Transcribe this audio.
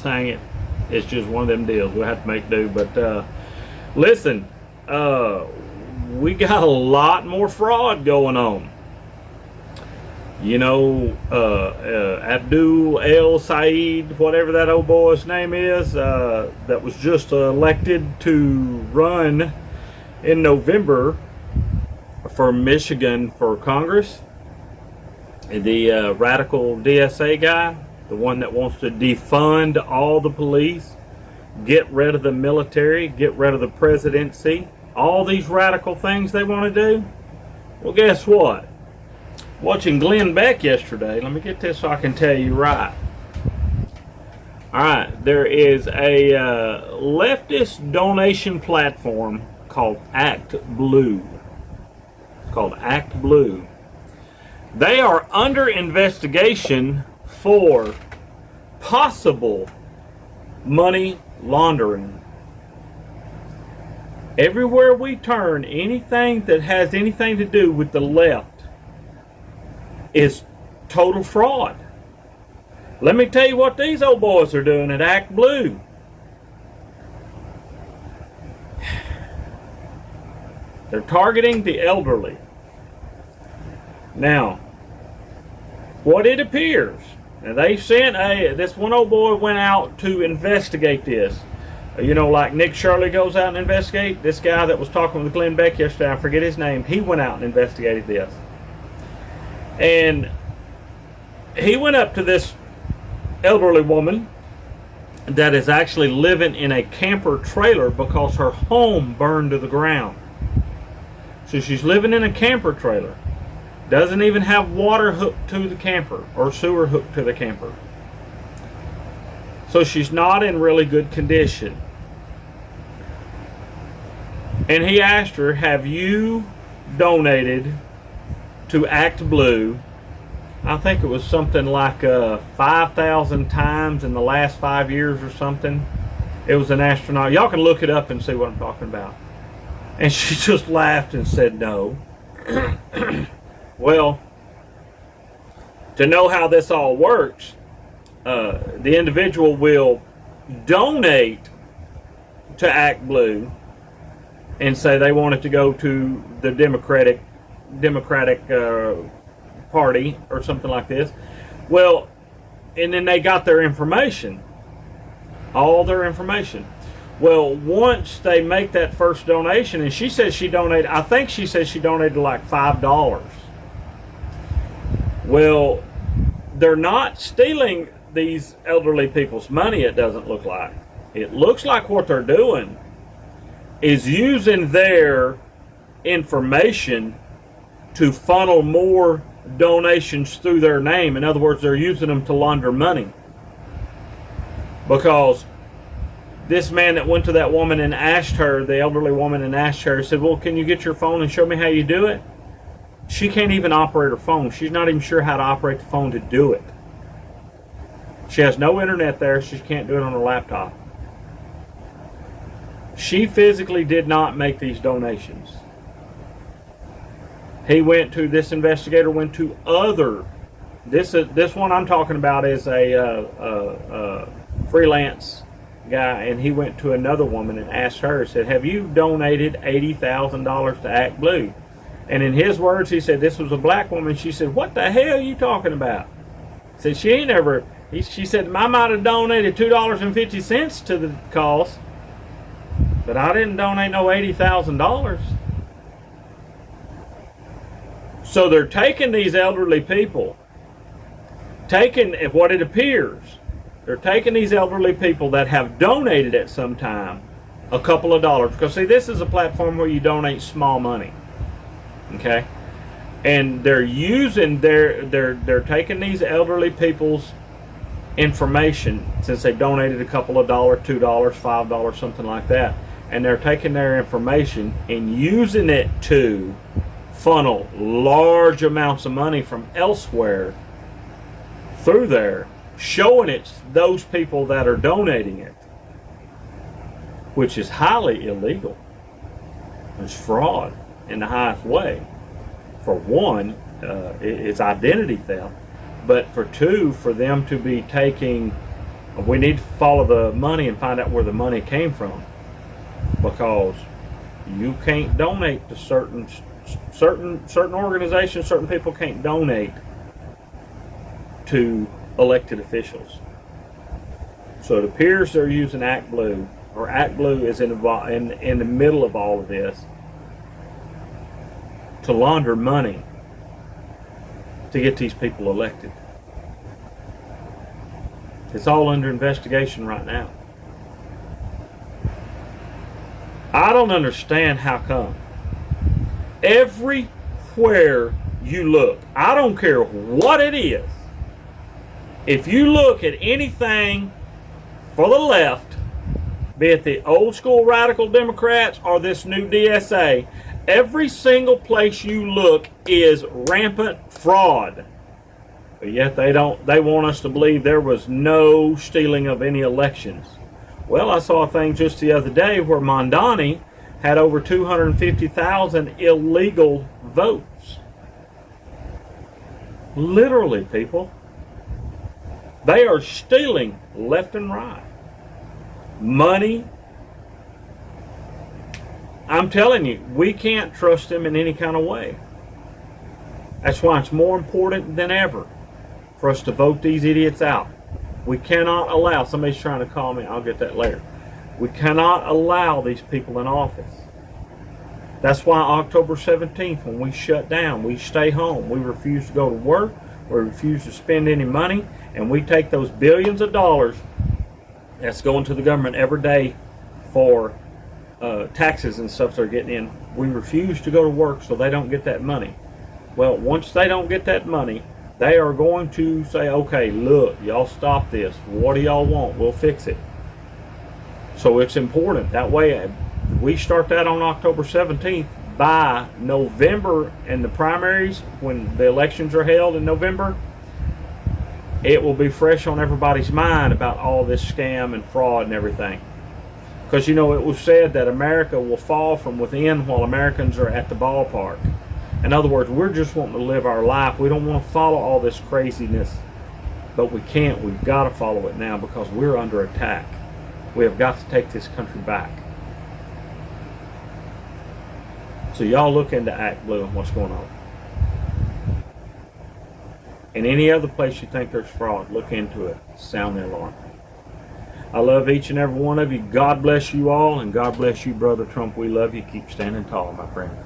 hang it. It's just one of them deals. We'll have to make do. But listen, we got a lot more fraud going on. You know, Abdul El Said, whatever that old boy's name is, that was just elected to run in November for Michigan for Congress. The radical DSA guy, the one that wants to defund all the police, get rid of the military, get rid of the presidency, all these radical things they want to do. Well, guess what? Watching Glenn Beck yesterday, let me get this so I can tell you right. Alright, there is a leftist donation platform called Act Blue. It's called Act Blue. They are under investigation for possible money laundering. Everywhere we turn, anything that has anything to do with the left is total fraud. Let me tell you what these old boys are doing at Act Blue. They're targeting the elderly. Now, what it appears, now they sent this one old boy went out to investigate this. You know, like Nick Shirley goes out and investigate. This guy that was talking with Glenn Beck yesterday, I forget his name, he went out and investigated this. And he went up to this elderly woman that is actually living in a camper trailer because her home burned to the ground. So she's living in a camper trailer. Doesn't even have water hooked to the camper or sewer hooked to the camper. So she's not in really good condition. And he asked her, have you donated to Act Blue? I think it was something like 5,000 times in the last 5 years or something. It was an astronaut. Y'all can look it up and see what I'm talking about. And she just laughed and said no. Well, to know how this all works, the individual will donate to Act Blue and say they want it to go to the Democratic Party or something like this. Well, and then they got their information, all their information. Well, once they make that first donation, and she says she donated, I think she says she donated like $5. Well, they're not stealing these elderly people's money, it doesn't look like. It looks like what they're doing is using their information to funnel more donations through their name. In other words, they're using them to launder money. Because this man that went to that woman and asked her, the elderly woman, and asked her, said, well, can you get your phone and show me how you do it? She can't even operate her phone. She's not even sure how to operate the phone to do it. She has no internet there. She can't do it on her laptop. She physically did not make these donations. This investigator went to other, this one I'm talking about is a freelance guy, and he went to another woman and asked her, said, have you donated $80,000 to Act Blue? And in his words, he said, this was a black woman. She said, what the hell are you talking about? He said, she said, I might have donated $2.50 to the cause, but I didn't donate no $80,000. So they're taking these elderly people, taking what it appears, they're taking these elderly people that have donated at some time a couple of dollars. Because see, this is a platform where you donate small money. Okay? And they're using they're taking these elderly people's information, since they donated a couple of dollars, $2, $5, something like that. And they're taking their information and using it to funnel large amounts of money from elsewhere through there, showing it's those people that are donating it, which is highly illegal. It's fraud in the highest way. For one, it's identity theft, but for two, for them to be taking We need to follow the money and find out where the money came from, because you can't donate to certain organizations. Certain people can't donate to elected officials. So it appears they're using Act Blue, or Act Blue is in the middle of all of this to launder money to get these people elected. It's all under investigation right now. I don't understand how come everywhere you look, I don't care what it is, if you look at anything for the left, be it the old school radical Democrats or this new DSA, every single place you look is rampant fraud. But yet they want us to believe there was no stealing of any elections. Well, I saw a thing just the other day where Mondani had over 250,000 illegal votes. Literally, people. They are stealing left and right. Money. I'm telling you, we can't trust them in any kind of way. That's why it's more important than ever for us to vote these idiots out. We cannot allow, somebody's trying to call me, I'll get that later. We cannot allow these people in office. That's why October 17th, when we shut down, we stay home. We refuse to go to work. We refuse to spend any money. And we take those billions of dollars that's going to the government every day for taxes and stuff they're getting in. We refuse to go to work so they don't get that money. Well, once they don't get that money, they are going to say, okay, look, y'all stop this. What do y'all want? We'll fix it. So it's important. That way, we start that on October 17th. By November, in the primaries, when the elections are held in November, it will be fresh on everybody's mind about all this scam and fraud and everything. Because, you know, it was said that America will fall from within while Americans are at the ballpark. In other words, we're just wanting to live our life. We don't want to follow all this craziness, but we can't. We've got to follow it now because we're under attack. We have got to take this country back. So y'all look into Act Blue and what's going on. And any other place you think there's fraud, look into it. Sound the alarm. I love each and every one of you. God bless you all, and God bless you, Brother Trump. We love you. Keep standing tall, my friend.